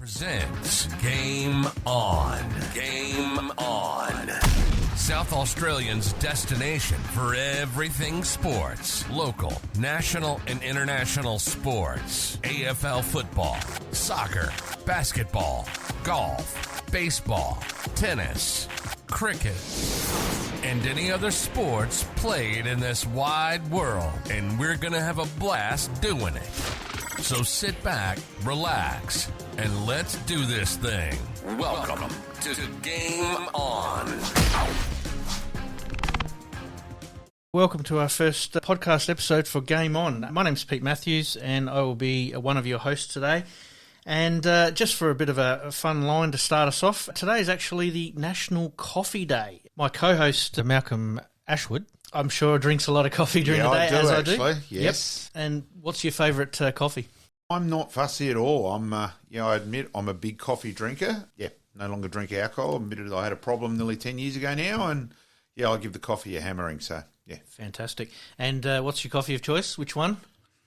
presents Game On. Game On. South Australians' destination for everything sports. Local, national, and international sports. AFL football, soccer, basketball, golf, baseball, tennis, cricket, and any other sports played in this wide world. And we're going to have a blast doing it. So sit back, relax, and let's do this thing. Welcome to Game On. Welcome to our first podcast episode for Game On. My name's Pete Mathews, and I will be one of your hosts today. And just for a bit of a fun line to start us off, today is actually the National Coffee Day. My co-host, Malcom Ashwood, I'm sure drinks a lot of coffee during the day, I do. Yes. Yep. And what's your favourite coffee? I'm not fussy at all. I admit I'm a big coffee drinker. Yeah, no longer drink alcohol. Admitted I had a problem nearly 10 years ago now, and yeah, I'll give the coffee a hammering, so yeah. Fantastic. And what's your coffee of choice? Which one?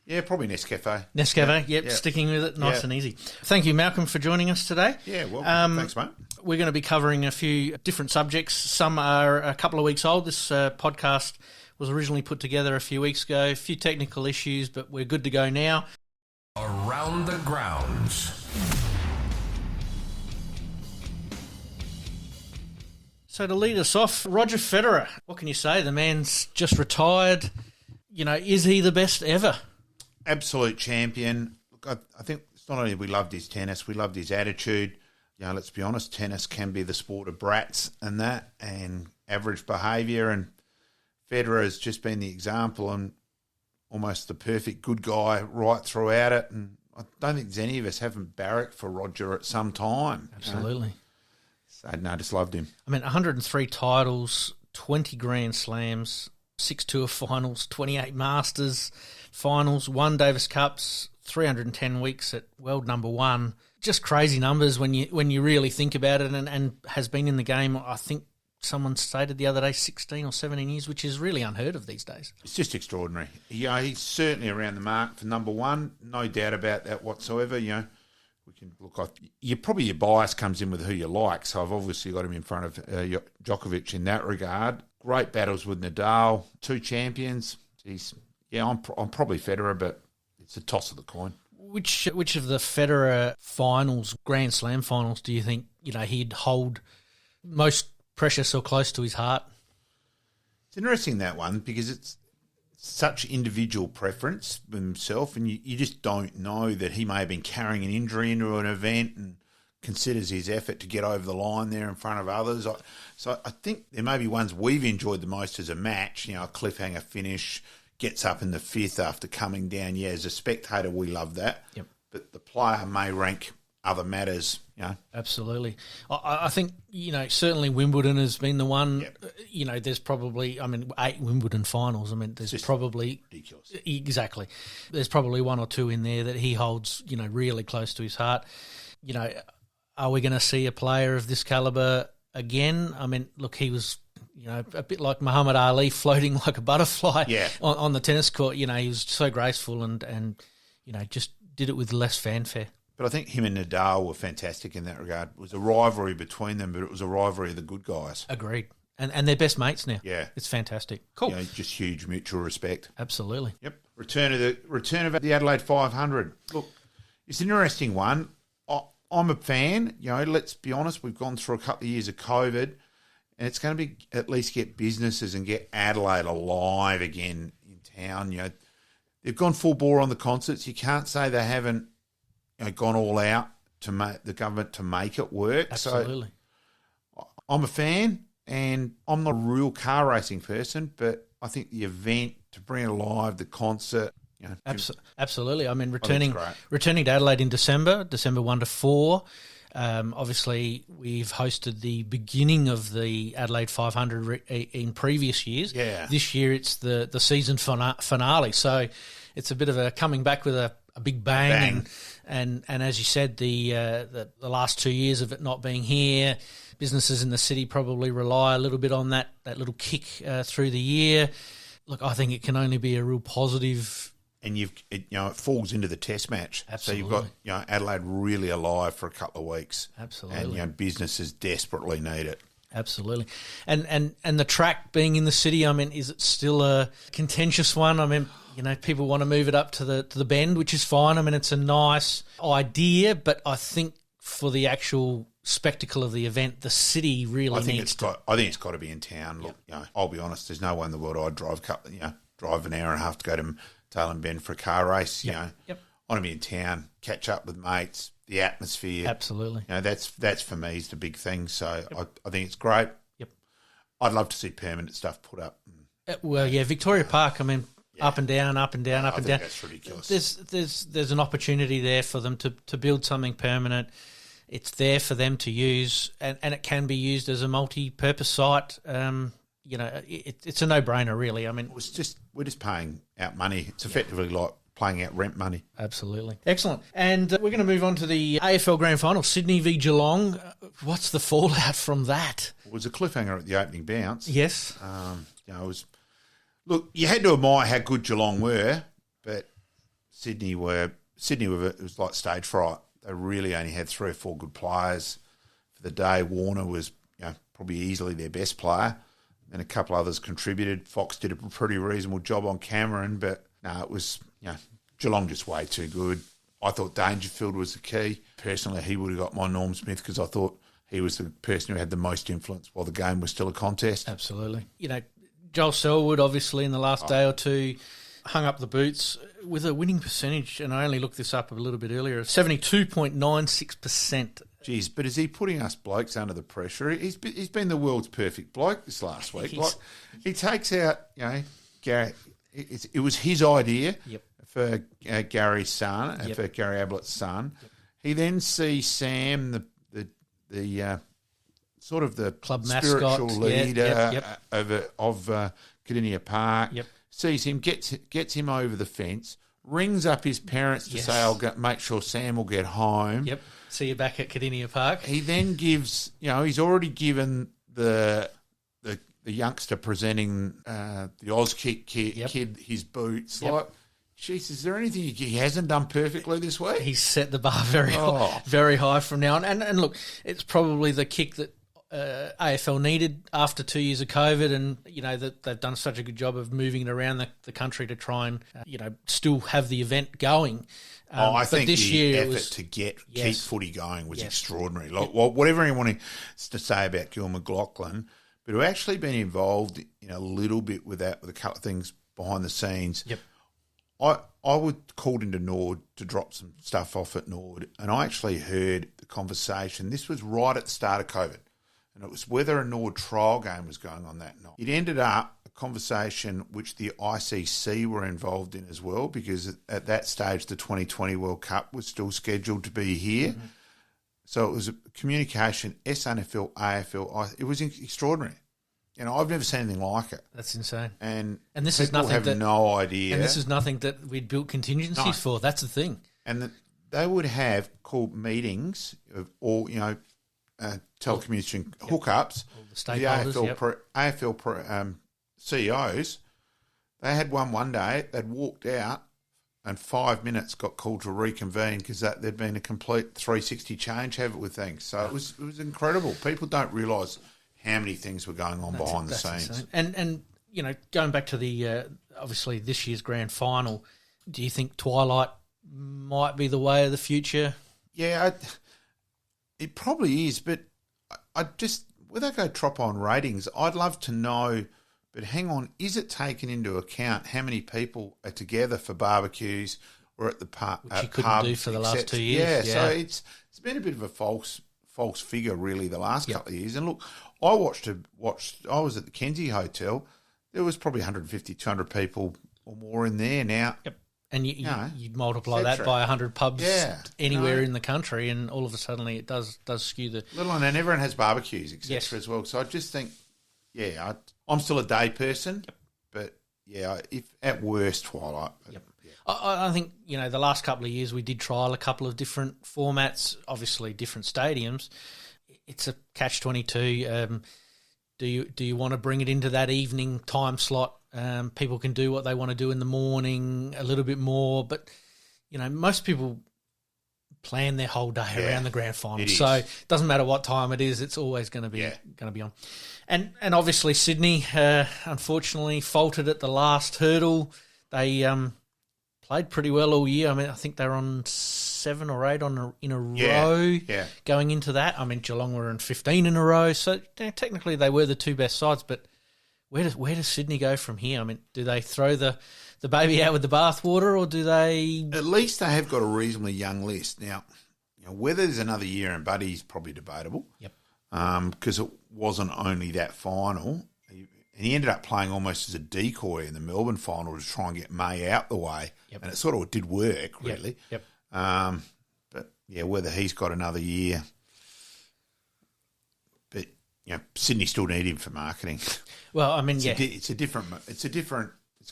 Yeah, probably Nescafe. Nescafe, yep, sticking with it, nice and easy. Thank you, Malcom, for joining us today. Yeah, welcome. Thanks, mate. We're going to be covering a few different subjects. Some are a couple of weeks old. This podcast was originally put together a few weeks ago. A few technical issues, but we're good to go now. Around the grounds. So to lead us off, Roger Federer. What can you say? The man's just retired. You know, is he the best ever? Absolute champion. Look, I think it's not only we loved his tennis, we loved his attitude. You know, let's be honest, tennis can be the sport of brats and that, and average behaviour, and Federer has just been the example and almost the perfect good guy right throughout it. And I don't think there's any of us haven't barracked for Roger at some time. Absolutely. So, no, just loved him. I mean, 103 titles, 20 Grand Slams, 6 Tour finals, 28 Masters finals, 1 Davis Cups, 310 weeks at world number 1. Just crazy numbers when you really think about it, and has been in the game, I think someone stated the other day, 16 or 17 years, which is really unheard of these days. It's just extraordinary. Yeah, he's certainly around the mark for number 1, no doubt about that whatsoever. You know, we can look off. Probably your bias comes in with who you like, so I've obviously got him in front of Djokovic in that regard. Great battles with Nadal, 2 champions. I'm probably Federer, but it's a toss of the coin. Which of the Federer finals, Grand Slam finals, do you think he'd hold most precious or close to his heart? It's interesting, that one, because it's such individual preference with himself, and you just don't know that he may have been carrying an injury into an event and considers his effort to get over the line there in front of others. So I think there may be ones we've enjoyed the most as a match, a cliffhanger finish, gets up in the 5th after coming down. Yeah, as a spectator, we love that. Yep. But the player may rank other matters, Absolutely. I think, certainly Wimbledon has been the one. Yep. There's probably, 8 Wimbledon finals. There's probably... ridiculous. Exactly. There's probably 1 or 2 in there that he holds, really close to his heart. Are we going to see a player of this calibre again? Look, he was... a bit like Muhammad Ali, floating like a butterfly on the tennis court. He was so graceful and just did it with less fanfare. But I think him and Nadal were fantastic in that regard. It was a rivalry between them, but it was a rivalry of the good guys. Agreed. And they're best mates now. Yeah. It's fantastic. Cool. Just huge mutual respect. Absolutely. Yep. Return of the Adelaide 500. Look, it's an interesting one. I'm a fan. Let's be honest, we've gone through a couple of years of COVID, and it's going to be at least get businesses and get Adelaide alive again in town. They've gone full bore on the concerts. You can't say they haven't gone all out to make the government to make it work. Absolutely. So I'm a fan, and I'm not a real car racing person, but I think the event, to bring it alive, the concert... Absolutely. Returning to Adelaide in December 1 to 4. Obviously, we've hosted the beginning of the Adelaide 500 in previous years. Yeah. This year it's the season finale. So it's a bit of a coming back with a big bang. And as you said, the last 2 years of it not being here, businesses in the city probably rely a little bit on that little kick through the year. Look, I think it can only be a real positive and it falls into the Test match. Absolutely. So you've got Adelaide really alive for a couple of weeks. Absolutely. And businesses desperately need it. Absolutely. And the track being in the city, I mean, is it still a contentious one? I mean, people want to move it up to the Bend, which is fine. I mean, it's a nice idea, but I think for the actual spectacle of the event, the city really needs to. I think it's got to be in town. Look, I'll be honest. There's no way in the world I'd drive an hour and a half to go to Tail and Bend for a car race. Yep. I want to be in town, catch up with mates, the atmosphere. Absolutely. That's for me is the big thing. So I think it's great. Yep. I'd love to see permanent stuff put up. Victoria Park. I mean, up and down, up and down, up I and think down. That's ridiculous. There's an opportunity there for them to build something permanent. It's there for them to use, and it can be used as a multi-purpose site. It's a no-brainer, really. I mean, we're just paying out money. It's effectively like paying out rent money. Absolutely. Excellent. And we're going to move on to the AFL Grand Final, Sydney v Geelong. What's the fallout from that? It was a cliffhanger at the opening bounce. Yes. It was. Look, you had to admire how good Geelong were, but Sydney it was like stage fright. They really only had 3 or 4 good players for the day. Warner was probably easily their best player, and a couple others contributed. Fox did a pretty reasonable job on Cameron, but no, it was Geelong just way too good. I thought Dangerfield was the key. Personally, he would have got my Norm Smith because I thought he was the person who had the most influence while the game was still a contest. Absolutely. Joel Selwood, obviously, in the last day or two, hung up the boots with a winning percentage, and I only looked this up a little bit earlier, 72.96%. Jeez, but is he putting us blokes under the pressure? He's been the world's perfect bloke this last week. He takes out, Gary. It was his idea for Gary's son, for Gary Ablett's son. Yep. He then sees Sam, the sort of the club spiritual mascot. leader of Cardinia Park. Yep. Sees him, gets him over the fence, rings up his parents to say, "I'll make sure Sam will get home." Yep. See you back at Cardinia Park. He then gives, he's already given the youngster presenting the Auskick kid his boots. Yep. Like, jeez, is there anything he hasn't done perfectly this week? He's set the bar very high from now on. And look, it's probably the kick that AFL needed after 2 years of COVID, and that they've done such a good job of moving it around the country to try and still have the event going. I think this the year effort to keep footy going was extraordinary. Like whatever anyone wants to say about Gil McLaughlin, but who actually been involved in a little bit with that, with a couple of things behind the scenes. Yep. I would called into Nord to drop some stuff off at Nord, and I actually heard the conversation. This was right at the start of COVID. And it was whether a Nord trial game was going on that night. It ended up a conversation which the ICC were involved in as well, because at that stage the 2020 World Cup was still scheduled to be here. Mm-hmm. So it was a communication, SANFL, AFL. It was extraordinary. I've never seen anything like it. That's insane. And this people is nothing have no idea. And this is nothing that we'd built contingencies for. That's the thing. And they would have called meetings of all, telecommunication hookups, the AFL CEOs. They had one day, they'd walked out and 5 minutes got called to reconvene because there'd been a complete 360 change with things. So it was incredible. People don't realise how many things were going on behind the scenes. Insane. And going back to the obviously this year's grand final, do you think Twilight might be the way of the future? Yeah, it probably is, but I just, when they go drop on ratings, I'd love to know, but hang on, is it taken into account how many people are together for barbecues or at the pub? Which you couldn't do for the last 2 years. Yeah, so it's been a bit of a false figure really the last couple of years. And look, I was at the Kenzie Hotel. There was probably 150, 200 people or more in there now. Yep. And you multiply that by 100 pubs anywhere in the country, and all of a sudden it does skew the... Little one, and everyone has barbecues, etc. as well. So I just think, I'm still a day person, but if at worst, Twilight. Yep. I think, the last couple of years we did trial a couple of different formats, obviously different stadiums. It's a catch-22. Do you want to bring it into that evening time slot People can do what they want to do in the morning a little bit more, but most people plan their whole day around the grand final. So it doesn't matter what time it is; it's always going to be on. And obviously Sydney, unfortunately, faltered at the last hurdle. They played pretty well all year. I mean, I think they were on 7 or 8 in a row going into that. I mean, Geelong were in 15 in a row, so technically they were the two best sides. But where does Sydney go from here? I mean, do they throw the baby out with the bathwater, or do they? At least they have got a reasonably young list now. Whether there's another year in Buddy is probably debatable. Yep. Because it wasn't only that final. And he ended up playing almost as a decoy in the Melbourne final to try and get May out the way. Yep. And it sort of did work, really. Yep. But, whether he's got another year. But, Sydney still need him for marketing. Well, I mean, it's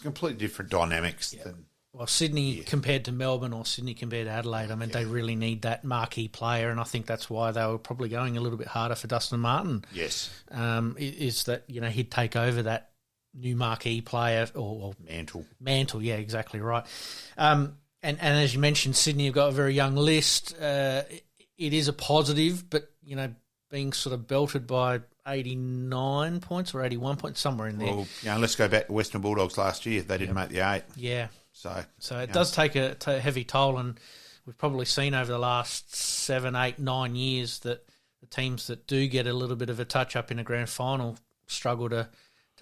completely different dynamics than... Well, Sydney compared to Melbourne or Sydney compared to Adelaide, I mean, they really need that marquee player, and I think that's why they were probably going a little bit harder for Dustin Martin. Yes. Is that, he'd take over that new marquee player or Mantle, yeah, exactly right. And as you mentioned, Sydney have got a very young list. It is a positive, but, being sort of belted by 89 points or 81 points, somewhere in there. Well, let's go back to Western Bulldogs last year. They didn't make the 8. Yeah. So it know. does take a heavy toll, and we've probably seen over the last 7, 8, 9 years that the teams that do get a little bit of a touch-up in a grand final struggle to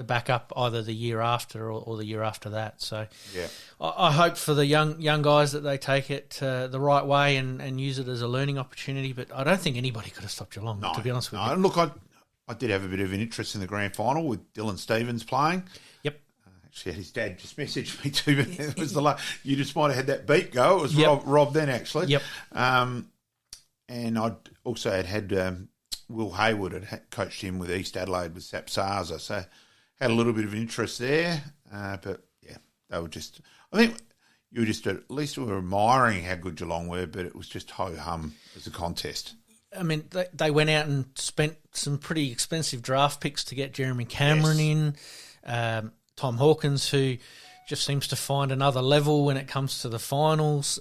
back up either the year after or the year after that. So I hope for the young guys that they take it the right way and use it as a learning opportunity, but I don't think anybody could have stopped Geelong, to be honest with you. Look, I did have a bit of an interest in the grand final with Dylan Stevens playing. Yep. Actually, his dad just messaged me too, but it was you just might have had that beat go. It was Rob then, actually. Yep. And I'd also had Will Hayward had coached him with East Adelaide with Sapsaza, so had a little bit of interest there. But they were just. I think you were just at least we were admiring how good Geelong were, but it was just ho hum as a contest. I mean, they went out and spent some pretty expensive draft picks to get Jeremy Cameron in. Tom Hawkins, who just seems to find another level when it comes to the finals.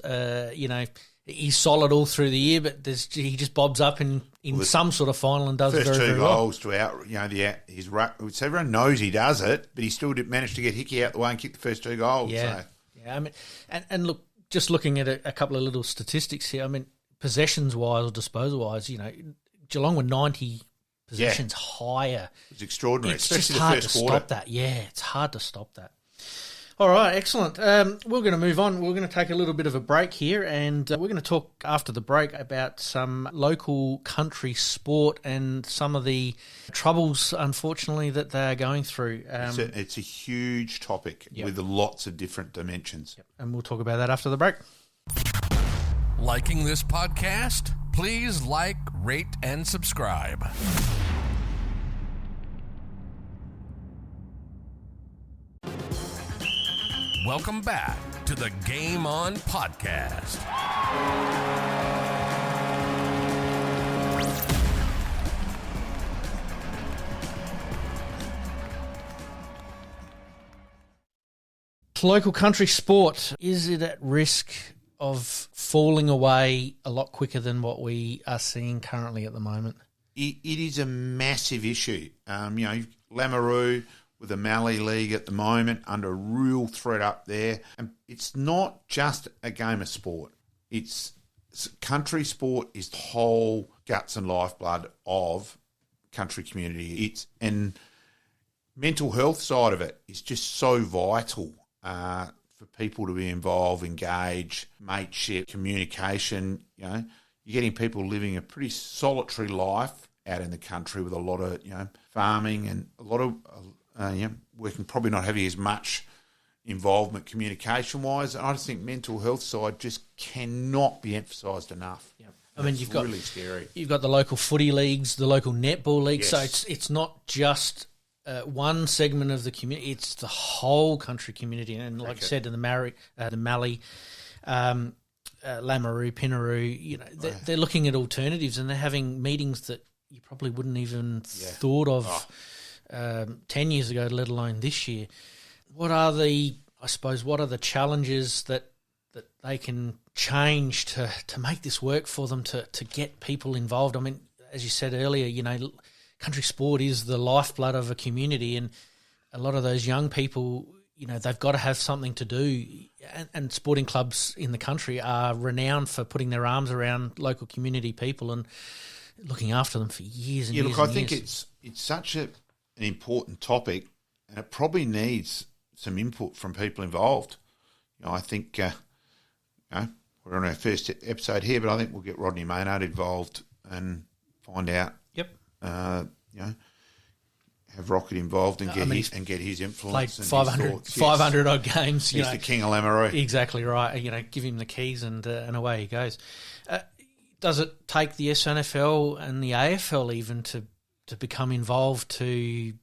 He's solid all through the year, but he just bobs up in some sort of final and does very, very well. First 2 goals to out, his so everyone knows he does it, but he still did manage to get Hickey out the way and kick the first 2 goals. Yeah, so. I mean, and look, just looking at a couple of little statistics here. I mean, possessions-wise or disposal-wise, Geelong were 90 possessions higher. It's extraordinary, it's especially just the hard first to quarter. Stop that. Yeah, it's hard to stop that. All right, excellent. We're going to move on. We're going to take a little bit of a break here, and we're going to talk after the break about some local country sport and some of the troubles, unfortunately, that they are going through. It's a huge topic with lots of different dimensions. Yep. And we'll talk about that after the break. Liking this podcast? Please like, rate, and subscribe. Welcome back to the Game On Podcast. Local country sport, is it at risk of falling away a lot quicker than what we are seeing currently at the moment? It is a massive issue. Lameroo with the Mallee League at the moment under real threat up there. And it's not just a game of sport. It's country sport is the whole guts and lifeblood of country community. And mental health side of it is just so vital for people to be involved, engage, mateship, communication. You're getting people living a pretty solitary life out in the country with a lot of farming and a lot of working, probably not having as much involvement communication-wise. I just think mental health side just cannot be emphasised enough. Yeah. I mean, it's really scary. You've got the local footy leagues, the local netball leagues, yes. So it's not just one segment of the community; it's the whole country community. And like I said, in the Mallee, Lameroo, Pinaroo, they're looking at alternatives and they're having meetings that you probably wouldn't even thought of 10 years ago, let alone this year. what are the challenges that they can change to make this work for them, to get people involved? I mean, as you said earlier, country sport is the lifeblood of a community, and a lot of those young people, they've got to have something to do, and sporting clubs in the country are renowned for putting their arms around local community people and looking after them for years and years. Yeah, look, I think it's such an important topic, and it probably needs some input from people involved. I think we're on our first episode here, but I think we'll get Rodney Maynard involved and find out. Yep. Have Rocket involved and get his influence. Played and 500 odd games. He's the king of Lamoureux. Exactly right. Give him the keys and away he goes. Does it take the SANFL and the AFL even to become involved to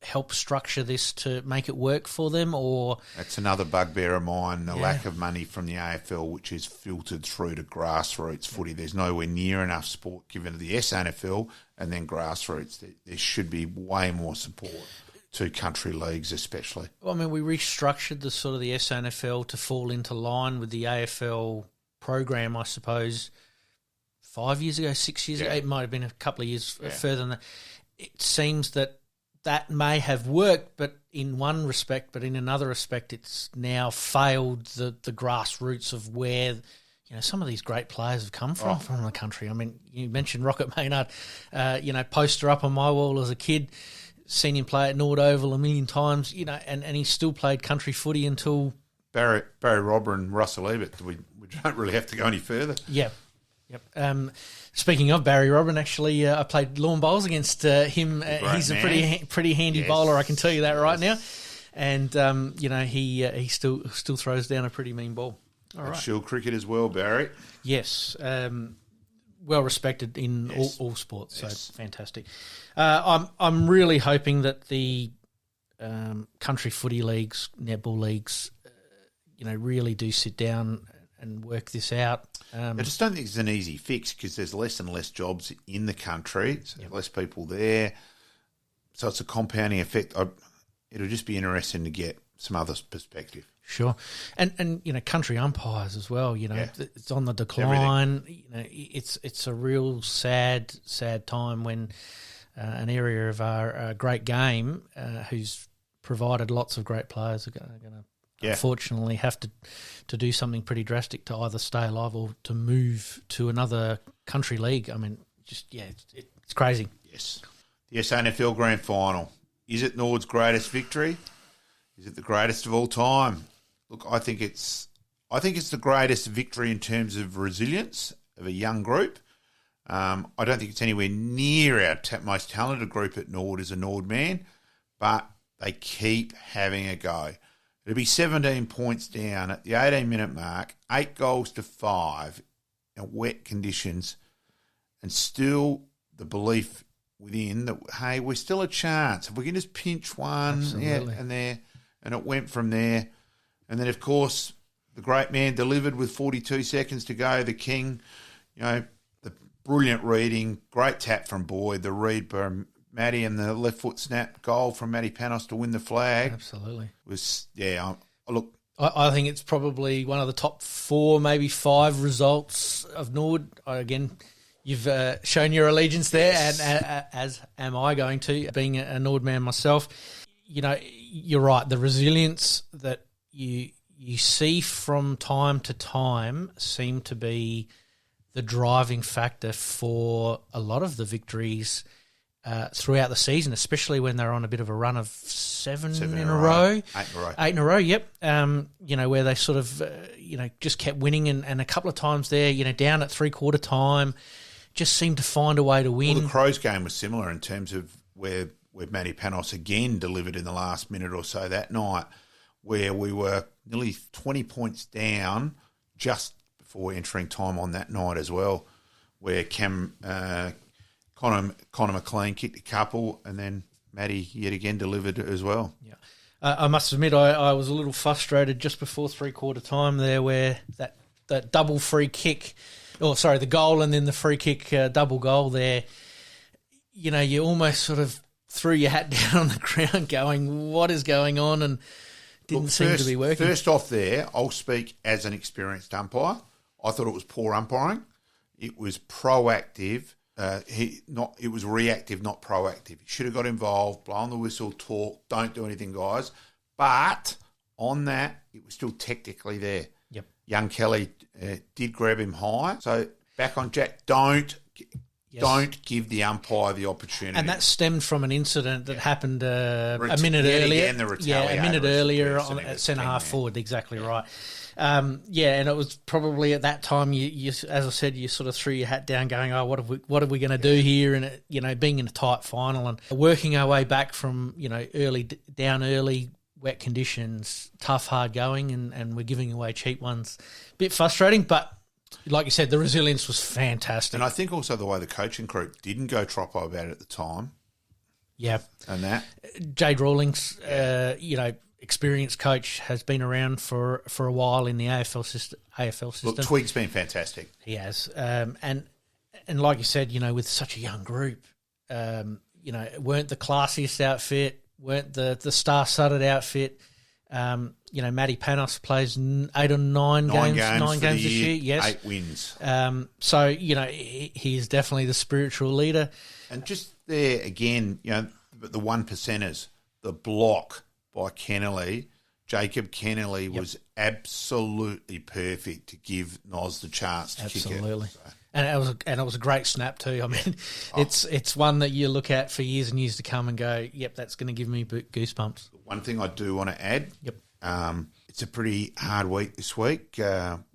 help structure this to make it work for them? Or that's another bugbear of mine, the lack of money from the AFL, which is filtered through to grassroots footy. There's nowhere near enough support given to the SANFL and then grassroots. There should be way more support to country leagues especially. Well, I mean, we restructured the sort of the SANFL to fall into line with the AFL program, I suppose, 5 years ago, 6 years ago. It might have been a couple of years further than that. It seems that may have worked, but in one respect, but in another respect, it's now failed the grassroots of where some of these great players have come from the country. I mean, you mentioned Rocket Maynard, poster up on my wall as a kid, seen him play at Nord Oval a million times, and he still played country footy until Barry Robber and Russell Ebert. We don't really have to go any further. Yeah. Yep. Speaking of Barry Robin, actually, I played lawn bowls against him. He's man. A pretty handy bowler, I can tell you that right now. And he still throws down a pretty mean ball. All right. Shield cricket as well, Barry. Yes. Well respected in all sports. Yes. So fantastic. I'm really hoping that the country footy leagues, netball leagues, really do sit down and work this out. I just don't think it's an easy fix because there's less and less jobs in the country, so less people there. So it's a compounding effect. It'll just be interesting to get some other perspective. Sure. And country umpires as well, it's on the decline. It's a real sad time when an area of our great game who's provided lots of great players are going to unfortunately have to do something pretty drastic to either stay alive or to move to another country league. I mean, it's crazy. Yes. The SANFL Grand Final. Is it Nord's greatest victory? Is it the greatest of all time? Look, I think it's the greatest victory in terms of resilience of a young group. I don't think it's anywhere near our most talented group at Nord as a Nord man, but they keep having a go. It'll be 17 points down at the 18-minute mark, 8 goals to 5 in wet conditions, and still the belief within that, hey, we're still a chance. If we can just pinch one and it went from there. And then, of course, the great man delivered with 42 seconds to go, the king, the brilliant reading, great tap from Boyd, the read by Matty and the left foot snap goal from Matty Panos to win the flag. Absolutely. Look. I think it's probably one of the top 4, maybe 5 results of Nord. Again, you've shown your allegiance there, and as am I going to, being a Nord man myself. You're right. The resilience that you see from time to time seem to be the driving factor for a lot of the victories throughout the season, especially when they're on a bit of a run of 7 in a row. 8 in a row, yep. Where they sort of, just kept winning and a couple of times there, down at three-quarter time, just seemed to find a way to win. Well, the Crows game was similar in terms of where Matty Panos again delivered in the last minute or so that night, where we were nearly 20 points down just before entering time on that night as well, where Connor McLean kicked a couple, and then Matty yet again delivered as well. Yeah, I must admit I was a little frustrated just before three-quarter time there, where that double free kick, the goal and then the free kick double goal there. You almost sort of threw your hat down on the ground, going, "What is going on?" And didn't seem to be working. First off there, I'll speak as an experienced umpire. I thought it was poor umpiring. It was proactive. It was reactive, not proactive. He should have got involved, blown the whistle, talk, don't do anything, guys. But on that, it was still technically there. Yep. Young Kelly did grab him high. So back on Jack, don't give the umpire the opportunity. And that stemmed from an incident that happened a minute earlier. Again, a minute earlier at centre half forward. Exactly right. And it was probably at that time you, as I said, you sort of threw your hat down, going, "Oh, what are we going to do here?" And being in a tight final and working our way back from early, wet conditions, tough, hard going, and we're giving away cheap ones. Bit frustrating, but like you said, the resilience was fantastic. And I think also the way the coaching group didn't go troppo about it at the time. Yeah, and that Jade Rawlings, experienced coach, has been around for a while in the AFL system. Look, Twig's been fantastic. He has, and like you said, with such a young group, weren't the classiest outfit, weren't the star-studded outfit. Matty Panos plays 8 or 9 games this year. Yes, 8 wins. So he is definitely the spiritual leader. And just there again, the one percenters, the block by Kennelly, Jacob Kennelly was absolutely perfect to give Noz the chance to kick it. Absolutely. And it was a great snap too. I mean, it's one that you look at for years and years to come and go, yep, that's going to give me goosebumps. One thing I do want to add, it's a pretty hard week this week.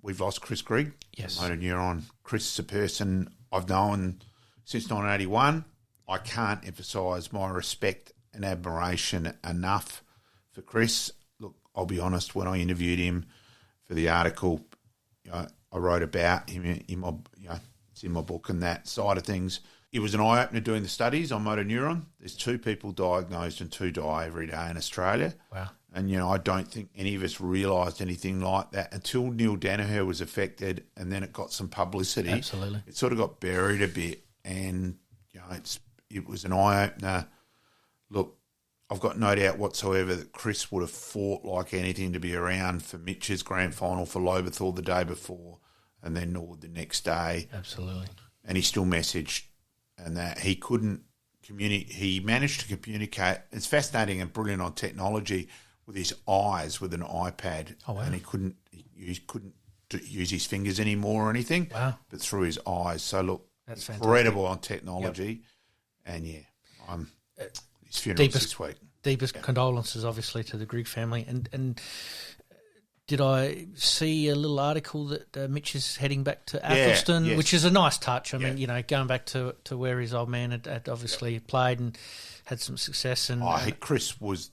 We've lost Chris Grigg. Yes. Motor Neuron. Chris is a person I've known since 1981. I can't emphasise my respect and admiration enough for Chris. Look, I'll be honest, when I interviewed him for the article, I wrote about him in my, it's in my book and that side of things. It was an eye-opener doing the studies on motor neuron. There's 2 people diagnosed and 2 die every day in Australia. Wow. And, I don't think any of us realised anything like that until Neil Danaher was affected, and then it got some publicity. Absolutely. It sort of got buried a bit, and, it was an eye-opener. Look, I've got no doubt whatsoever that Chris would have fought like anything to be around for Mitch's grand final for Lobethal the day before and then Norwood the next day. Absolutely. And he still messaged, and that he couldn't communicate. He managed to communicate. It's fascinating and brilliant on technology with his eyes with an iPad. Oh, wow. And he couldn't use his fingers anymore or anything. Wow. But through his eyes. So, look, that's fantastic. Incredible on technology. Yep. And, his funeral this week. Deepest condolences, obviously, to the Grigg family. And did I see a little article that Mitch is heading back to Athelston, which is a nice touch. I mean, going back to where his old man had obviously played and had some success. And Chris was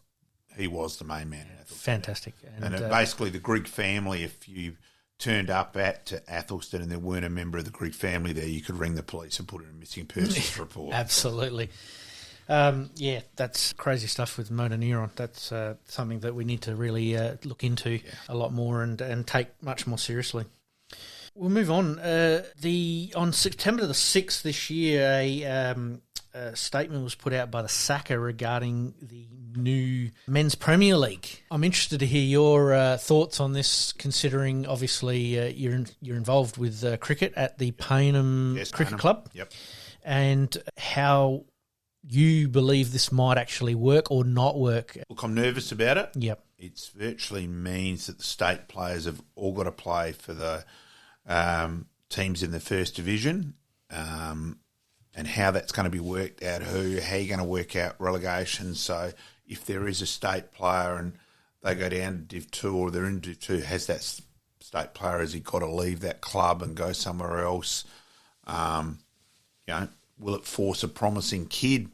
the main man in Athelston. Fantastic. And basically the Grigg family, if you turned up at Athelston and there weren't a member of the Grigg family there, you could ring the police and put in a missing persons report. Absolutely. That's crazy stuff with motor neuron. That's something that we need to really look into a lot more and take much more seriously. We'll move on. On September the 6th this year, a statement was put out by the SACA regarding the new Men's Premier League. I'm interested to hear your thoughts on this, considering obviously you're involved with cricket at the Payneham Cricket Club. Yep. And how you believe this might actually work or not work. Look, I'm nervous about it. Yep. It virtually means that the state players have all got to play for the teams in the first division, and how that's going to be worked out, how you're going to work out relegation. So if there is a state player and they go down to Div 2 or they're in Div 2, has that state player, has he got to leave that club and go somewhere else? Will it force a promising kid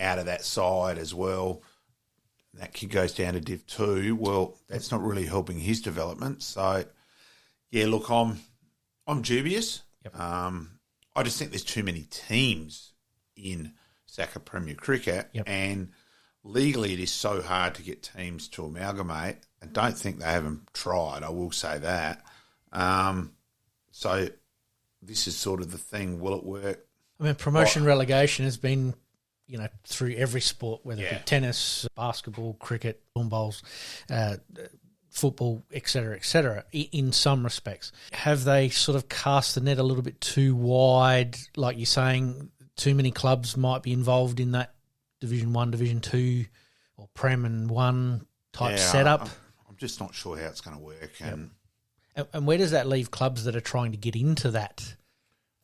out of that side as well? That kid goes down to Div 2. Well, that's not really helping his development. So, look, I'm dubious. Yep. I just think there's too many teams in SACA Premier Cricket, and legally it is so hard to get teams to amalgamate. I don't think they haven't tried, I will say that. So this is sort of the thing. Will it work? I mean, promotion relegation has been through every sport, whether it be tennis, basketball, cricket, lawn bowls, football, etc., in some respects. Have they sort of cast the net a little bit too wide? Like you're saying, too many clubs might be involved in that Division 1, Division 2 or Prem and 1 type setup? I'm just not sure how it's going to work. And where does that leave clubs that are trying to get into that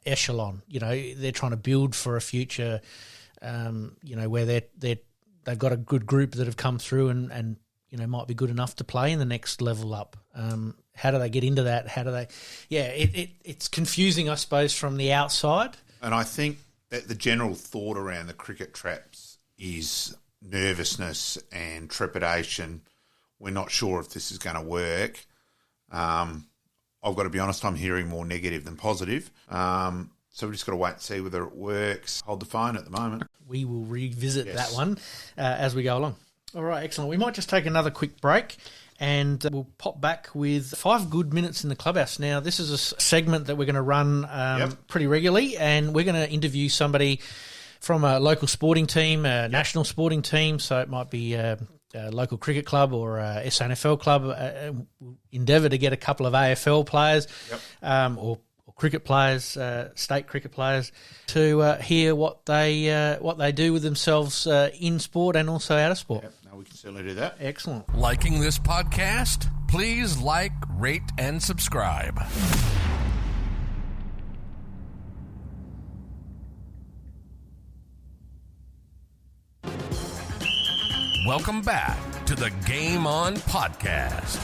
echelon? They're trying to build for a future, where they've got a good group that have come through and might be good enough to play in the next level up. How do they get into that? How do they? Yeah, it's confusing, I suppose, from the outside. And I think that the general thought around the cricket traps is nervousness and trepidation. We're not sure if this is going to work. I've got to be honest, I'm hearing more negative than positive. So we've just got to wait and see whether it works. Hold the phone at the moment. We will revisit that one as we go along. All right, excellent. We might just take another quick break and we'll pop back with 5 good minutes in the clubhouse. Now, this is a segment that we're going to run pretty regularly, and we're going to interview somebody from a local sporting team, a national sporting team, so it might be a local cricket club or a SANFL club. We'll endeavour to get a couple of AFL players or cricket players, state cricket players, to hear what they do with themselves in sport and also out of sport. Yep. No, we can certainly do that. Excellent. Liking this podcast? Please like, rate, and subscribe. Welcome back to the Game On podcast.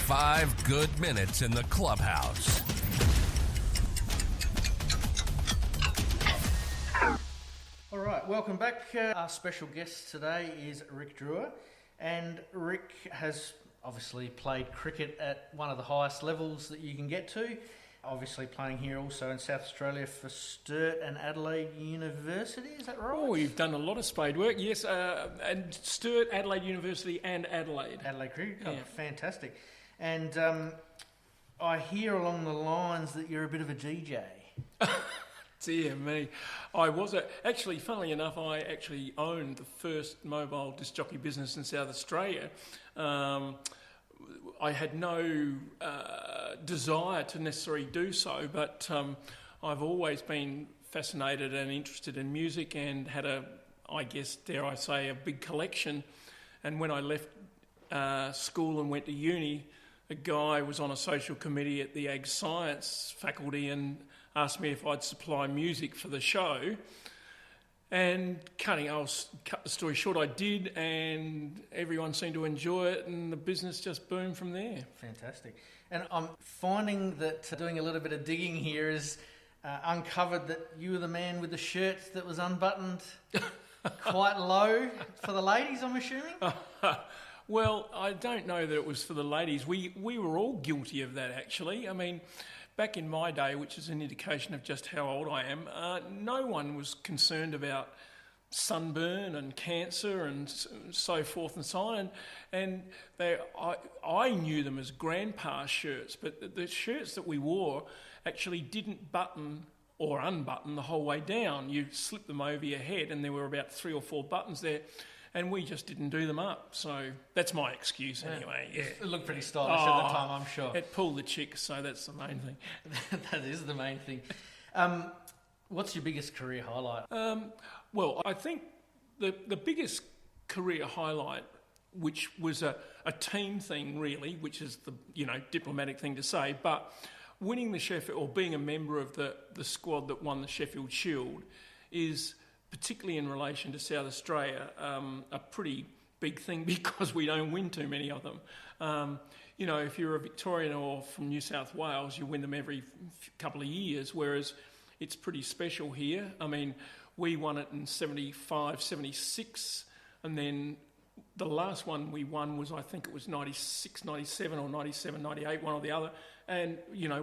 5 good minutes in the clubhouse. All right, welcome back. Our special guest today is Rick Drewer, and Rick has obviously played cricket at one of the highest levels that you can get to. Obviously playing here also in South Australia for Sturt and Adelaide University, is that right? Oh, you've done a lot of spade work, yes. And Sturt, Adelaide University and Adelaide. Adelaide Cricket Club, fantastic. And I hear along the lines that you're a bit of a DJ. Dear me. I was actually, funnily enough, I actually owned the first mobile disc jockey business in South Australia. I had no desire to necessarily do so, but I've always been fascinated and interested in music and had I guess, dare I say, a big collection. And when I left school and went to uni, a guy was on a social committee at the Ag Science faculty and asked me if I'd supply music for the show. And I'll cut the story short, I did, and everyone seemed to enjoy it, and the business just boomed from there. Fantastic. And I'm finding that doing a little bit of digging here is uncovered that you were the man with the shirt that was unbuttoned quite low for the ladies, I'm assuming? Well, I don't know that it was for the ladies. We were all guilty of that, actually. I mean, back in my day, which is an indication of just how old I am, no one was concerned about sunburn and cancer and so forth and so on. And I knew them as grandpa shirts, but the shirts that we wore actually didn't button or unbutton the whole way down. You slip them over your head, and there were about 3 or 4 buttons there. And we just didn't do them up. So that's my excuse anyway. Yeah. It looked pretty stylish at the time, I'm sure. It pulled the chick, so that's the main thing. That is the main thing. What's your biggest career highlight? Well, I think the biggest career highlight, which was a team thing really, which is the diplomatic thing to say, but winning the Sheffield, or being a member of the squad that won the Sheffield Shield, is, particularly in relation to South Australia, a pretty big thing because we don't win too many of them. If you're a Victorian or from New South Wales, you win them every couple of years, whereas it's pretty special here. I mean, we won it in 75, 76, and then the last one we won was, I think it was 96, 97 or 97, 98, one or the other, and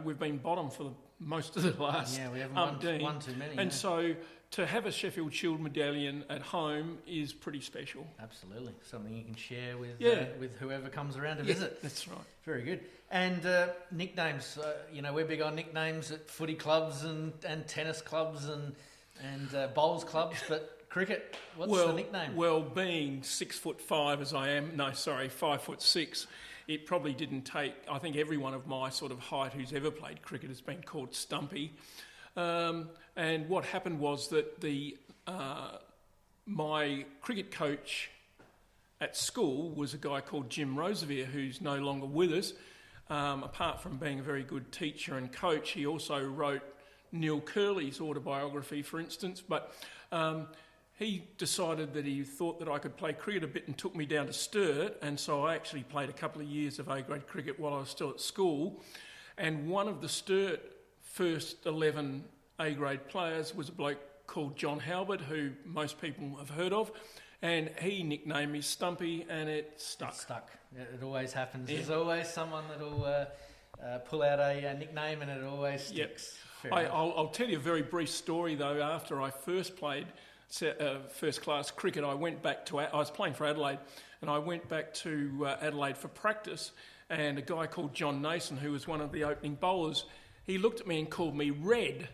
we've been bottom for most of the last. Yeah, we haven't won too many. And so to have a Sheffield Shield medallion at home is pretty special. Absolutely, something you can share with whoever comes around to visit. That's right. Very good. And nicknames. We're big on nicknames at footy clubs and tennis clubs and bowls clubs, but. Cricket, what's the nickname? Well, being 6'5" as I am, 5'6", it probably didn't take. I think everyone of my sort of height who's ever played cricket has been called Stumpy. And what happened was that my cricket coach at school was a guy called Jim Roseveare, who's no longer with us. Apart from being a very good teacher and coach, he also wrote Neil Curley's autobiography, for instance. But he decided that he thought that I could play cricket a bit and took me down to Sturt, and so I actually played a couple of years of A-grade cricket while I was still at school. And one of the Sturt first 11 A-grade players was a bloke called John Halbert, who most people have heard of, and he nicknamed me Stumpy, and it stuck. It always happens. Yeah. There's always someone that'll pull out a nickname, and it always sticks. Yep. I'll tell you a very brief story, though. After I first played first-class cricket, I was playing for Adelaide, and I went back to Adelaide for practice, and a guy called John Nason, who was one of the opening bowlers, he looked at me and called me Red.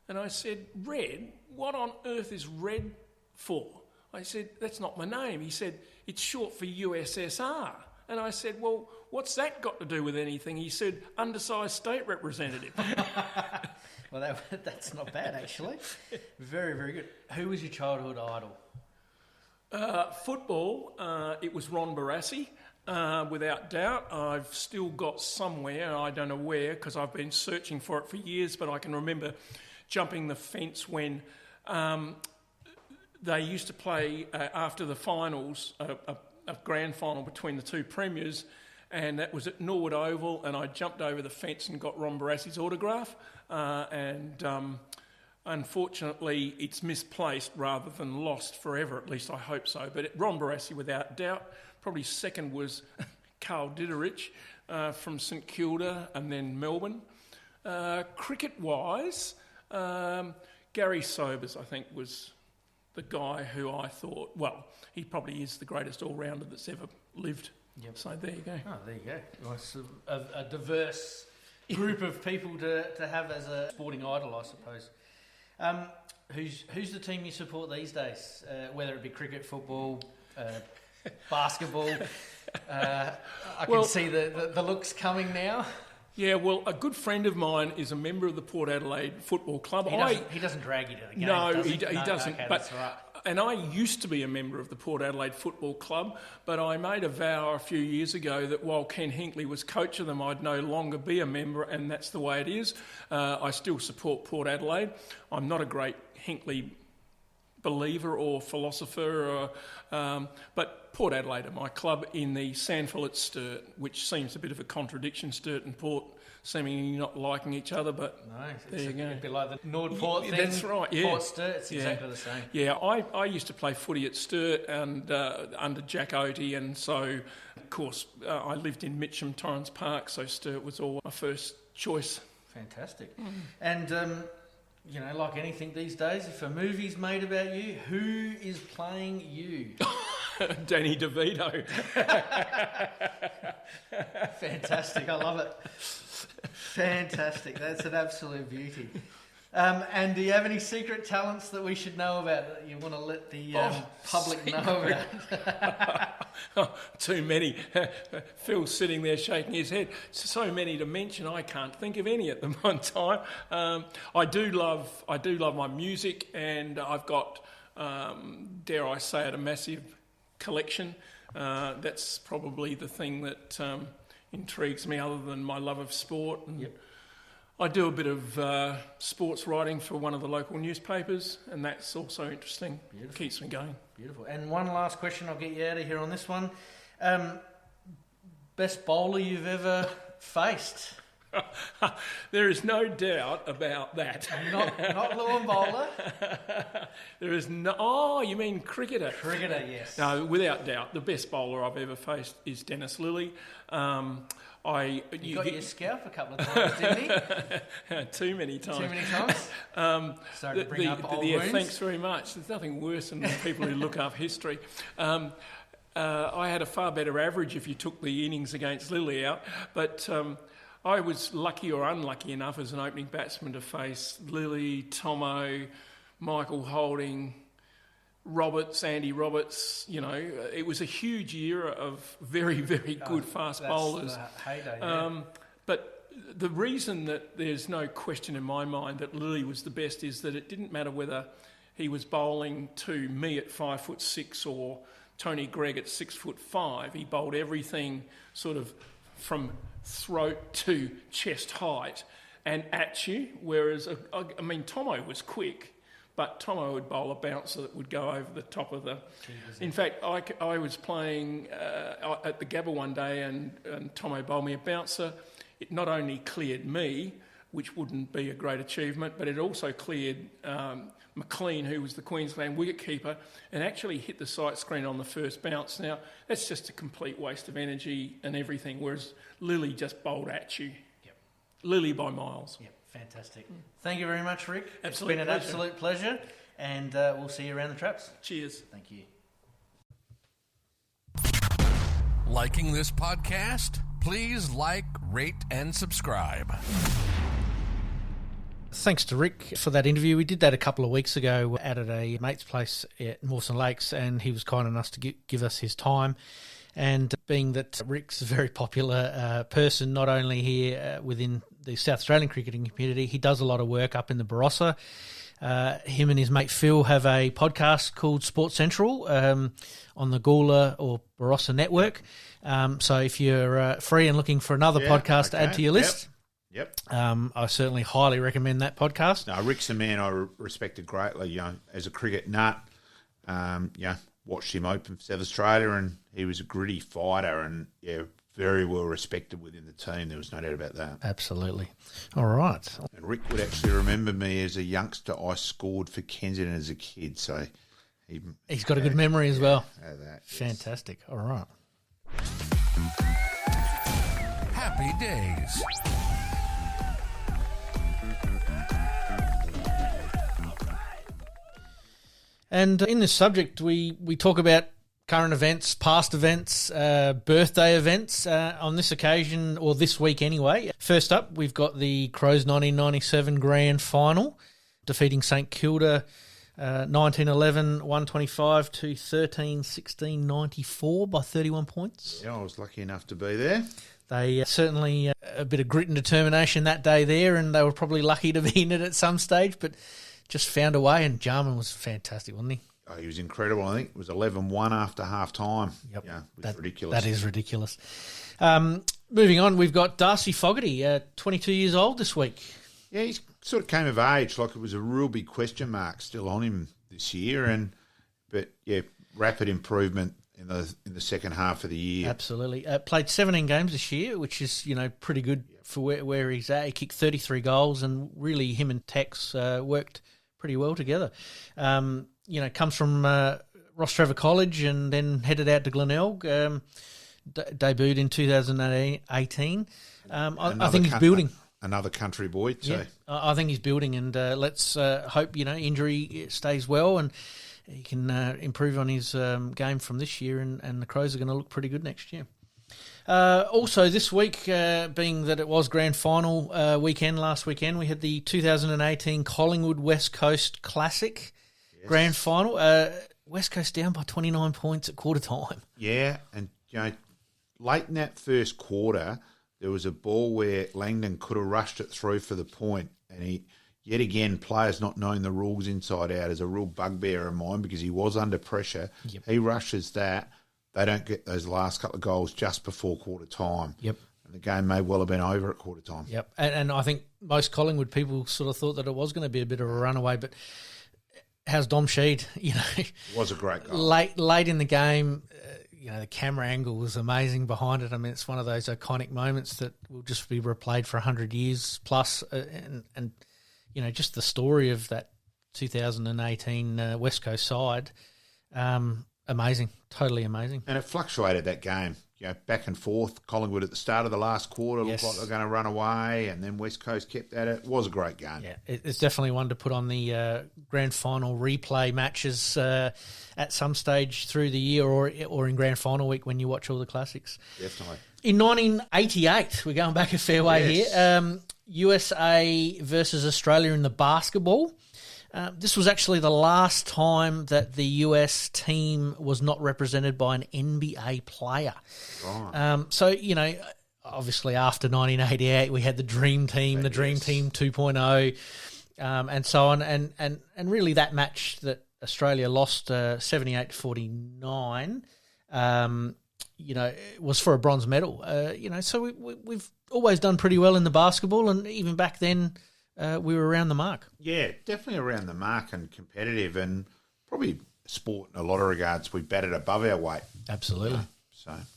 And I said, Red? What on earth is Red for? I said, that's not my name. He said, it's short for USSR. And I said, well, what's that got to do with anything? He said, undersized state representative. Well, that's not bad, actually. Very, very good. Who was your childhood idol? Football, it was Ron Barassi, without doubt. I've still got somewhere, I don't know where, because I've been searching for it for years, but I can remember jumping the fence when they used to play after the finals, a grand final between the two premiers, and that was at Norwood Oval, and I jumped over the fence and got Ron Barassi's autograph, and unfortunately it's misplaced rather than lost forever, at least I hope so. But Ron Barassi, without doubt. Probably second was Carl Ditterich from St Kilda and then Melbourne. Cricket-wise, Gary Sobers, I think, was the guy who I thought, well, he probably is the greatest all-rounder that's ever lived. Yep. So there you go. Oh, there you go. Well, it's a diverse group of people to have as a sporting idol, I suppose. Who's the team you support these days? Whether it be cricket, football, basketball. I can see the looks coming now. Yeah, well, a good friend of mine is a member of the Port Adelaide Football Club. He doesn't drag you to the game, no, does he? He doesn't. Okay, but, that's right. And I used to be a member of the Port Adelaide Football Club, but I made a vow a few years ago that while Ken Hinckley was coach of them, I'd no longer be a member, and that's the way it is. I still support Port Adelaide. I'm not a great Hinckley believer or philosopher, but Port Adelaide are my club in the SANFL at Sturt, which seems a bit of a contradiction, Sturt and Port seemingly not liking each other, but there you go. It'd be like the Nord-Port thing. That's right, yeah. Port Sturt, it's exactly the same. Yeah, I used to play footy at Sturt and under Jack Oatey, and so, of course, I lived in Mitcham, Torrens Park, so Sturt was all my first choice. Fantastic. Mm. And, like anything these days, if a movie's made about you, who is playing you? Danny DeVito. Fantastic, I love it. Fantastic, that's an absolute beauty. And do you have any secret talents that we should know about that you want to let the public know about? Too many. Phil's sitting there shaking his head. So many to mention, I can't think of any at the one time. I do love my music, and I've got, dare I say it, a massive collection. That's probably the thing that intrigues me, other than my love of sport. And yep. I do a bit of sports writing for one of the local newspapers, and that's also interesting. Beautiful. Keeps me going. Beautiful. And one last question, I'll get you out of here on this one. Best bowler you've ever faced? Oh, There is no doubt about that. Not Lewin Bowler. There is no... Oh, you mean cricketer? Cricketer, yes. No, without doubt. The best bowler I've ever faced is Dennis Lilly. You got your scalp a couple of times, didn't he? Too many times. Too many times? Sorry to bring up old wounds. Thanks very much. There's nothing worse than people who look up history. I had a far better average if you took the innings against Lilly out, but... I was lucky or unlucky enough as an opening batsman to face Lilly, Tomo, Michael Holding, Roberts, Andy Roberts. You know, it was a huge era of very, very good fast bowlers. The heyday, yeah. But the reason that there's no question in my mind that Lilly was the best is that it didn't matter whether he was bowling to me at 5'6" or Tony Gregg at 6'5". He bowled everything sort of from throat to chest height and at you, whereas, I mean, Tomo was quick, but Tomo would bowl a bouncer that would go over the top of the... In fact, I was playing at the Gabba one day and Tomo bowled me a bouncer. It not only cleared me, which wouldn't be a great achievement, but it also cleared McLean, who was the Queensland wicketkeeper, and actually hit the sight screen on the first bounce. Now, that's just a complete waste of energy and everything, whereas Lilly just bowled at you. Yep. Lilly by miles. Yep, fantastic. Thank you very much, Rick. It's been an pleasure. absolute pleasure, and we'll see you around the traps. Cheers. Thank you. Liking this podcast? Please like, rate, and subscribe. Thanks to Rick for that interview. We did that a couple of weeks ago out at a mate's place at Mawson Lakes, and he was kind enough to give us his time. And being that Rick's a very popular person, not only here within the South Australian cricketing community, he does a lot of work up in the Barossa. Him and his mate Phil have a podcast called Sports Central on the Gawler or Barossa network. So if you're free and looking for another podcast to add to your list... Yep. I certainly highly recommend that podcast. No, Rick's a man I respected greatly. You know, as a cricket nut, watched him open for South Australia, and he was a gritty fighter, and very well respected within the team. There was no doubt about that. Absolutely. All right. And Rick would actually remember me as a youngster. I scored for Kensington as a kid, so he's got a good memory as well. That, yes. Fantastic. All right. Happy days. And in this subject, we talk about current events, past events, birthday events. On this occasion, or this week anyway, first up, we've got the Crows 1997 Grand Final, defeating St Kilda 1911, 125 to 13-16, 94 by 31 points. Yeah, I was lucky enough to be there. They certainly a bit of grit and determination that day there, and they were probably lucky to be in it at some stage, but just found a way, and Jarman was fantastic, wasn't he? Oh, he was incredible. I think it was 11-1 after half-time. Yep. Yeah, it was ridiculous. That is ridiculous. Moving on, we've got Darcy Fogarty, 22 years old this week. Yeah, he sort of came of age, like it was a real big question mark still on him this year, but rapid improvement in the second half of the year. Absolutely. Played 17 games this year, which is pretty good for where he's at. He kicked 33 goals, and really him and Tex worked pretty well together. Comes from Rostrevor College and then headed out to Glenelg. Debuted in 2018. I think he's building. Another country boy too. Yeah, I think he's building, and let's hope injury stays well and he can improve on his game from this year, and the Crows are going to look pretty good next year. Also this week, being that it was Grand Final weekend last weekend, we had the 2018 Collingwood West Coast Classic Grand Final. West Coast down by 29 points at quarter time. Yeah, and late in that first quarter, there was a ball where Langdon could have rushed it through for the point, and yet again, players not knowing the rules inside out is a real bugbear of mine because he was under pressure. Yep. He rushes that. They don't get those last couple of goals just before quarter time. Yep. And the game may well have been over at quarter time. Yep. And I think most Collingwood people sort of thought that it was going to be a bit of a runaway, but how's Dom Sheed? It was a great goal. Late in the game, the camera angle was amazing behind it. I mean, it's one of those iconic moments that will just be replayed for 100 years plus. And just the story of that 2018 West Coast side, amazing, totally amazing. And it fluctuated, that game. Back and forth. Collingwood at the start of the last quarter looked like they were going to run away, and then West Coast kept at it. It was a great game. Yeah, it's definitely one to put on the grand final replay matches at some stage through the year or in grand final week when you watch all the classics. Definitely. In 1988, we're going back a fair way here, USA versus Australia in the basketball. This was actually the last time that the US team was not represented by an NBA player. Right. So, obviously after 1988, we had the Dream Team, the Dream Team 2.0, and so on. And really that match that Australia lost 78-49, was for a bronze medal. So we've always done pretty well in the basketball, and even back then, we were around the mark. Yeah, definitely around the mark and competitive, and probably sport in a lot of regards. We batted above our weight. Absolutely.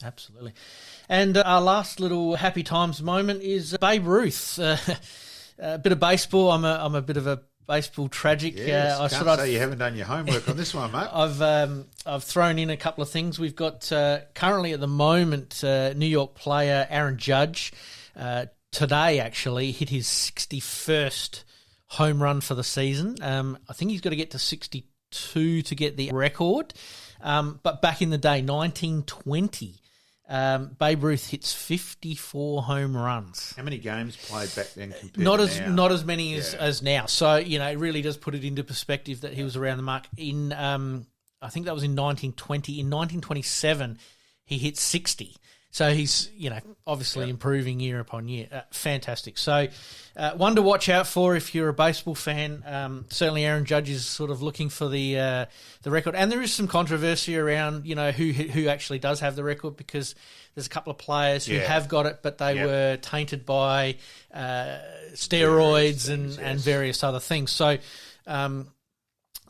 Absolutely. And our last little happy times moment is Babe Ruth. A bit of baseball. I'm a bit of a baseball tragic. Yes, I can't say you haven't done your homework on this one, mate. I've thrown in a couple of things. We've got currently at the moment New York player Aaron Judge. Today, actually, hit his 61st home run for the season. I think he's got to get to 62 to get the record. But back in the day, 1920, Babe Ruth hits 54 home runs. How many games played back then compared to now? Not as many as now. So, it really does put it into perspective that he was around the mark. In I think that was in 1920. In 1927, he hit 60. So he's, obviously improving year upon year. Fantastic. So one to watch out for if you're a baseball fan. Certainly Aaron Judge is sort of looking for the record. And there is some controversy around, who actually does have the record, because there's a couple of players who have got it, but they were tainted by steroids and various other things. So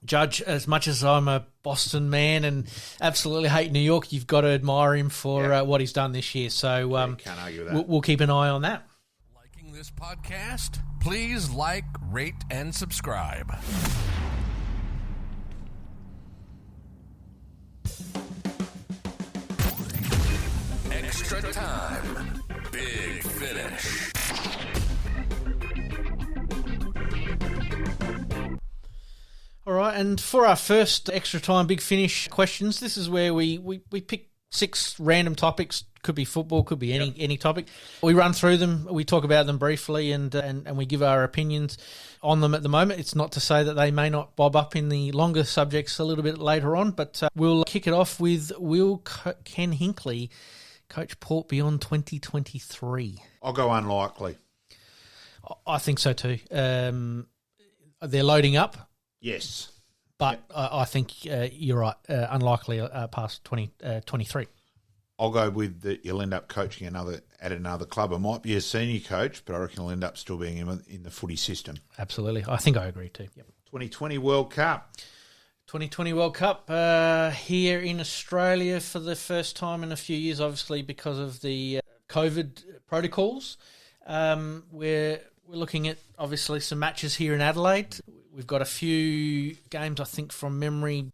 Judge, as much as I'm a Boston man and absolutely hate New York, you've got to admire him for what he's done this year. So can't argue with that. We'll keep an eye on that. Liking this podcast? Please like, rate, and subscribe. Extra time. Big finish. All right, and for our first extra time big finish questions, this is where we pick 6 random topics. Could be football, could be any topic. We run through them, we talk about them briefly, and we give our opinions on them at the moment. It's not to say that they may not bob up in the longer subjects a little bit later on, but we'll kick it off with, will Ken Hinkley coach Port beyond 2023? I'll go unlikely. I think so too. They're loading up. Yes. But I think you're right, unlikely past 2023. I'll go with that you'll end up coaching at another club. It might be a senior coach, but I reckon he'll end up still being in the footy system. Absolutely. I think I agree too. Yep. 2020 World Cup. 2020 World Cup here in Australia for the first time in a few years, obviously because of the COVID protocols. We're looking at, obviously, some matches here in Adelaide. We've got a few games, I think, from memory,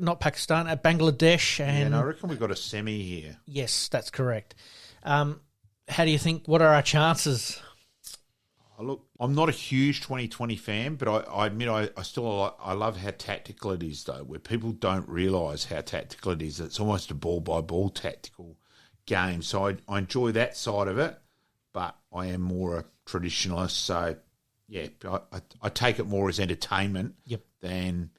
not Pakistan, Bangladesh. And I reckon we've got a semi here. Yes, that's correct. How do you think, what are our chances? Look, I'm not a huge 2020 fan, but I admit I love how tactical it is, though, where people don't realise how tactical it is. It's almost a ball-by-ball tactical game. So I enjoy that side of it, but I am more a traditionalist, so... Yeah, I take it more as entertainment than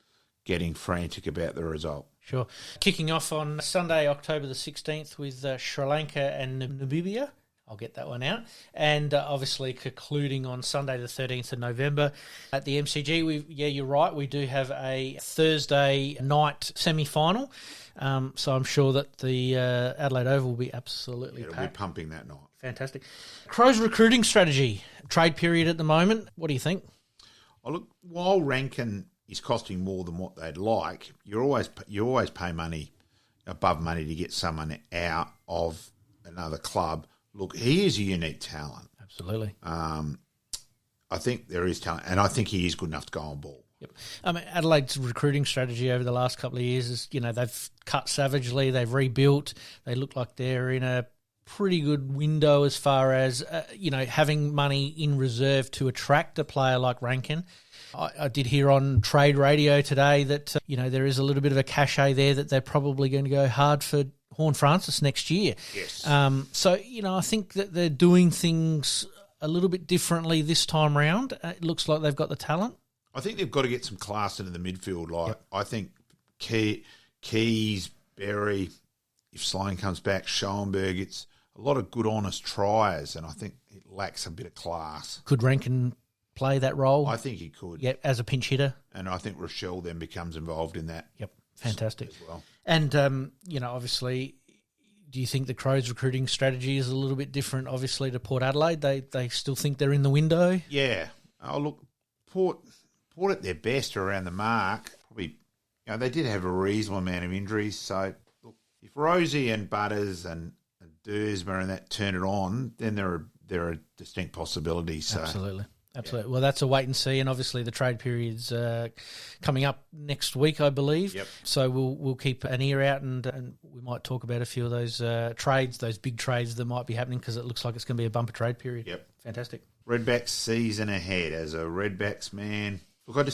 getting frantic about the result. Sure. Kicking off on Sunday, October the 16th with Sri Lanka and Namibia. I'll get that one out. And obviously concluding on Sunday the 13th of November at the MCG. You're right, we do have a Thursday night semi-final. So I'm sure that the Adelaide Oval will be absolutely packed. It'll be pumping that night. Fantastic. Crows recruiting strategy, trade period at the moment. What do you think? Oh, look, while Rankin is costing more than what they'd like, you always pay money above money to get someone out of another club. Look, he is a unique talent. Absolutely. I think there is talent, and I think he is good enough to go on ball. Yep. Adelaide's recruiting strategy over the last couple of years is, they've cut savagely, they've rebuilt, they look like they're in a pretty good window as far as, having money in reserve to attract a player like Rankin. I did hear on trade radio today that, there is a little bit of a cachet there that they're probably going to go hard for Horne-Francis next year. Yes. I think that they're doing things a little bit differently this time round. It looks like they've got the talent. I think they've got to get some class into the midfield. I think Keys, Berry, if Sloan comes back, Schoenberg, it's a lot of good, honest tries, and I think it lacks a bit of class. Could Rankin play that role? I think he could. Yep, as a pinch hitter. And I think Rochelle then becomes involved in that. Yep, fantastic. As well. And, obviously, do you think the Crows' recruiting strategy is a little bit different, obviously, to Port Adelaide? They still think they're in the window? Yeah. Oh, look, Port at their best are around the mark. Probably, they did have a reasonable amount of injuries. So, look, if Rosie and Butters and Dursma and that turn it on, then there are distinct possibilities. So. Absolutely. Well, that's a wait and see, and obviously the trade period's coming up next week, I believe. Yep. So we'll keep an ear out, and we might talk about a few of those trades, those big trades that might be happening, because it looks like it's going to be a bumper trade period. Yep. Fantastic. Redbacks season ahead. As a Redbacks man, look,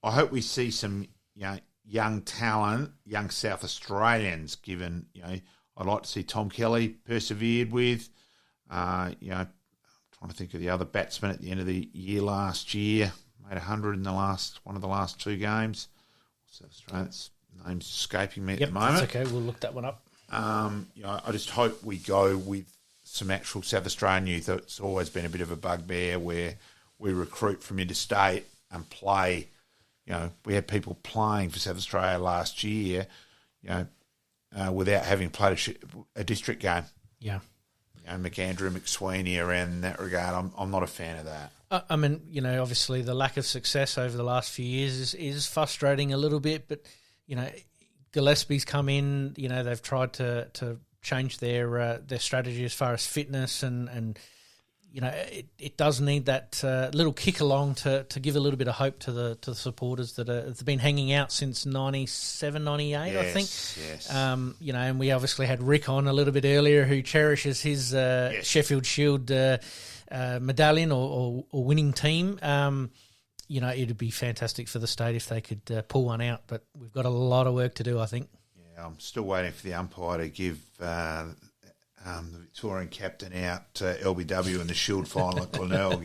I hope we see some young talent, young South Australians. Given I'd like to see Tom Kelly persevered with. Trying to think of the other batsmen at the end of the year last year. Made 100 in one of the last two games. South Australian's name's escaping me at the moment. That's okay. We'll look that one up. I just hope we go with some actual South Australian youth. It's always been a bit of a bugbear where we recruit from interstate and play. We had people playing for South Australia last year, without having played a district game. Yeah. McAndrew, McSweeney around in that regard. I'm not a fan of that. Obviously the lack of success over the last few years is frustrating a little bit, but, Gillespie's come in, they've tried to change their strategy as far as fitness and it does need that little kick along to give a little bit of hope to the supporters that have been hanging out since 97, 98, yes, I think. Yes. And we obviously had Rick on a little bit earlier, who cherishes his Sheffield Shield medallion or winning team. It'd be fantastic for the state if they could pull one out, but we've got a lot of work to do, I think. Yeah, I'm still waiting for the umpire to give the Victorian captain out LBW in the Shield final at Glenelg.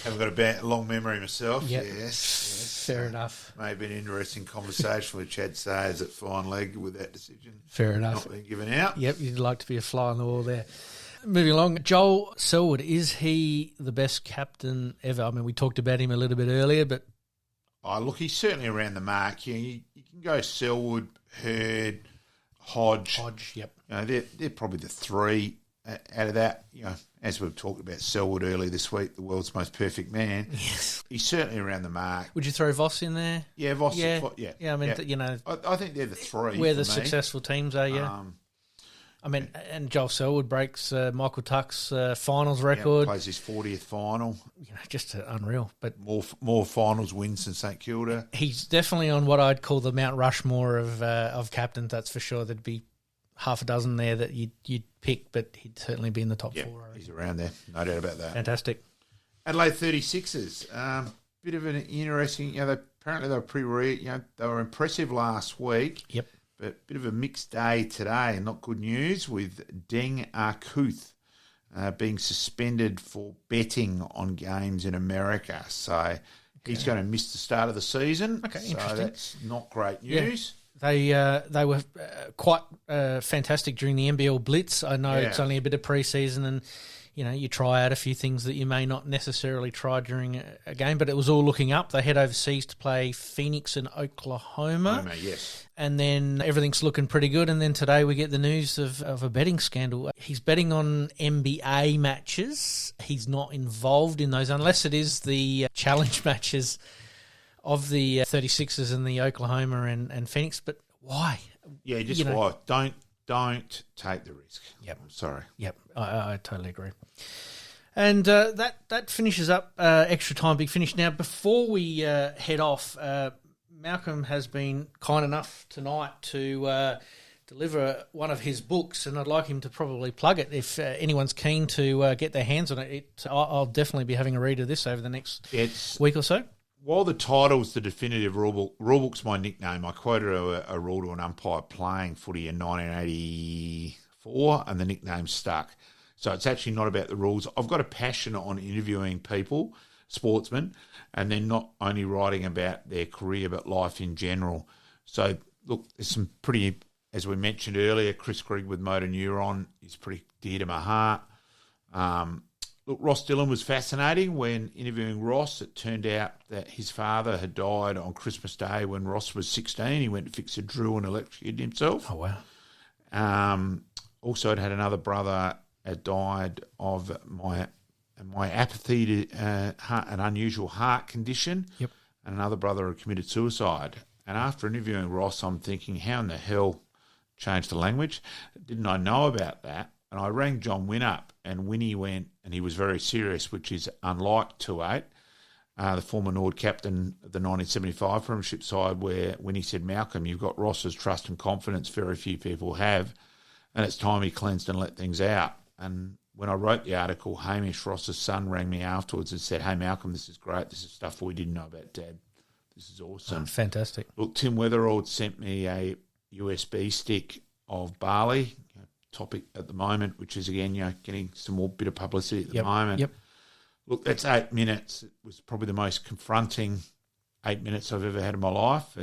Haven't got a long memory myself. Yep. Yes. Fair enough. Maybe an interesting conversation with Chad Sayers at fine leg with that decision. Fair enough. Not being given out. Yep, you'd like to be a fly on the wall there. Moving along, Joel Selwood, is he the best captain ever? I mean, we talked about him a little bit earlier, but... Oh, look, he's certainly around the mark. You can go Selwood, Hurd, Hodge. Yep. They're probably the three out of that. As we've talked about Selwood earlier this week, the world's most perfect man. Yes. He's certainly around the mark. Would you throw Voss in there? Yeah, Voss. Yeah. Yeah, I mean, I think they're the three. Where the me. successful teams are, yeah. And Joel Selwood breaks Michael Tuck's finals record. Plays his 40th final. Just unreal. But more finals wins than St Kilda. He's definitely on what I'd call the Mount Rushmore of captains. That's for sure. There'd be half a dozen there that you'd pick, but he'd certainly be in the top four. He's around there, no doubt about that. Fantastic. Adelaide 36ers, bit of an interesting. Apparently they were they were impressive last week. Yep. But bit of a mixed day today, and not good news with Deng Arkuth being suspended for betting on games in America. So he's going to miss the start of the season. Okay, so interesting. That's not great news. Yeah. They were quite fantastic during the NBL Blitz. I know it's only a bit of pre-season and, you try out a few things that you may not necessarily try during a game, but it was all looking up. They head overseas to play Phoenix and Oklahoma. Yes. And then everything's looking pretty good. And then today we get the news of a betting scandal. He's betting on NBA matches. He's not involved in those unless it is the challenge matches of the 36ers and the Oklahoma and Phoenix. But why? Yeah, just you know, why don't take the risk. Yep. I'm sorry. Yep, I totally agree. And that finishes up extra time, big finish. Now, before we head off, Malcom has been kind enough tonight to deliver one of his books, and I'd like him to probably plug it. If anyone's keen to get their hands on it, I'll definitely be having a read of this over the next week or so. While the title's the definitive rulebook's my nickname. I quoted a rule to an umpire playing footy in 1984, and the nickname stuck. So it's actually not about the rules. I've got a passion on interviewing people, sportsmen, and then not only writing about their career but life in general. So, look, there's some pretty, as we mentioned earlier, Chris Grigg with Motor Neuron is pretty dear to my heart. Look, Ross Dillon was fascinating. When interviewing Ross, it turned out that his father had died on Christmas Day when Ross was 16. He went to fix a drill and electrocuted himself. Oh, wow. Also, it had another brother died of my apathy to an unusual heart condition. Yep. And another brother had committed suicide. And after interviewing Ross, I'm thinking, how in the hell change the language? Didn't I know about that? And I rang John Wynn up, and Winnie went, and he was very serious, which is unlike 2-8, the former Nord captain of the 1975 Premiership side, where Winnie said, Malcom, you've got Ross's trust and confidence very few people have, and it's time he cleansed and let things out. And when I wrote the article, Hamish, Ross's son, rang me afterwards and said, hey, Malcom, this is great. This is stuff we didn't know about Dad. This is awesome. Oh, fantastic. Look, Tim Weatherald sent me a USB stick of barley, topic at the moment, which is, again, getting some more bit of publicity at the moment. Yep. Look, that's 8 minutes. It was probably the most confronting 8 minutes I've ever had in my life.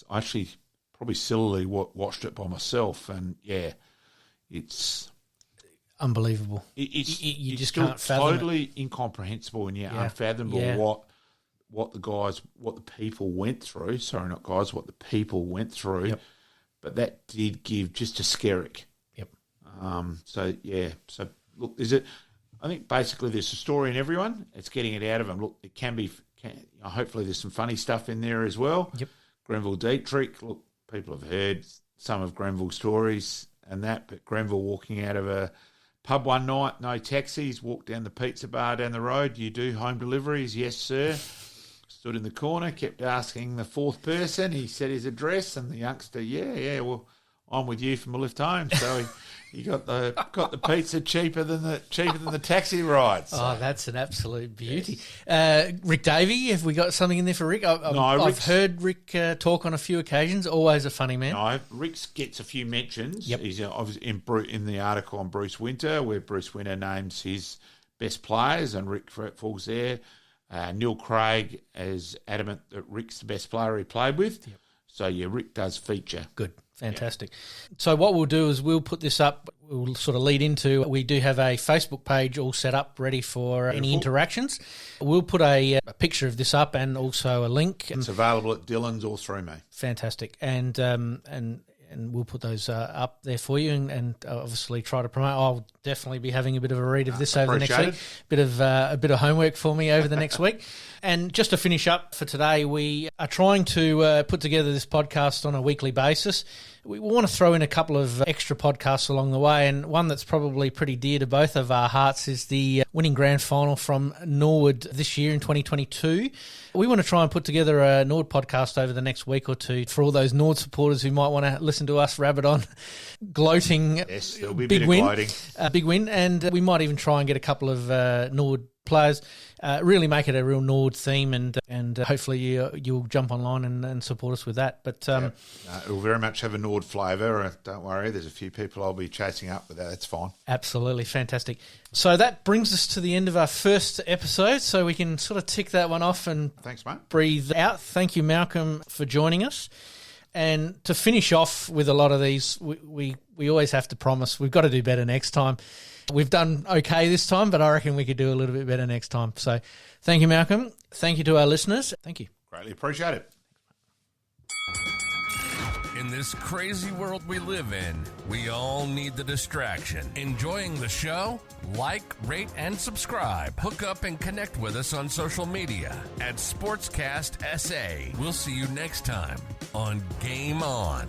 I actually probably sillily watched it by myself, and, yeah, it's unbelievable. You just still can't fathom totally it. incomprehensible and unfathomable what the people went through. Sorry, not guys, what the people went through. Yep. But that did give just a skerrick. Yep. So look, I think basically there's a story in everyone. It's getting it out of them. Look, it can be. Hopefully, there's some funny stuff in there as well. Yep. Grenville Dietrich. Look, people have heard some of Grenville's stories and that, but Grenville walking out of a pub one night, no taxis, walked down the pizza bar down the road. You do home deliveries? Yes, sir. Stood in the corner, kept asking the fourth person. He said his address, and the youngster, yeah, well, I'm with you from a lift home. So he got the pizza cheaper than the taxi ride. So. Oh, that's an absolute beauty. Yes. Rick Davey, have we got something in there for Rick? I've heard Rick talk on a few occasions. Always a funny man. No, Rick gets a few mentions. Yep. He's obviously in the article on Bruce Winter, where Bruce Winter names his best players, and Rick falls there. Neil Craig is adamant that Rick's the best player he played with. Yep. So, yeah, Rick does feature. Good. Fantastic. Yeah. So what we'll do is we'll put this up. We'll sort of lead into, we do have a Facebook page all set up, ready for any interactions. We'll put a picture of this up and also a link. It's available at Dylan's or through me. Fantastic. And we'll put those up there for you and obviously try to promote. I'll definitely be having a bit of a read of this over the next week. A bit of homework for me over the next week. And just to finish up for today, we are trying to put together this podcast on a weekly basis. We want to throw in a couple of extra podcasts along the way, and one that's probably pretty dear to both of our hearts is the winning grand final from Norwood this year in 2022. We want to try and put together a Nord podcast over the next week or two for all those Nord supporters who might want to listen to us rabbit on gloating. Yes, there'll be a big bit win, of gloating. Big win, and we might even try and get a couple of Nord players, really make it a real Nord theme, and hopefully you'll jump online and support us with that. But it'll very much have a Nord flavour. Don't worry, there's a few people I'll be chasing up with that. That's fine. Absolutely fantastic. So that brings us to the end of our first episode, so we can sort of tick that one off and thanks, mate. Breathe out. Thank you, Malcom, for joining us. And to finish off with a lot of these, we always have to promise we've got to do better next time. We've done okay this time, but I reckon we could do a little bit better next time. So thank you, Malcom. Thank you to our listeners. Thank you. Greatly appreciate it. In this crazy world we live in, we all need the distraction. Enjoying the show? Like, rate, and subscribe. Hook up and connect with us on social media at SportsCast SA. We'll see you next time on Game On.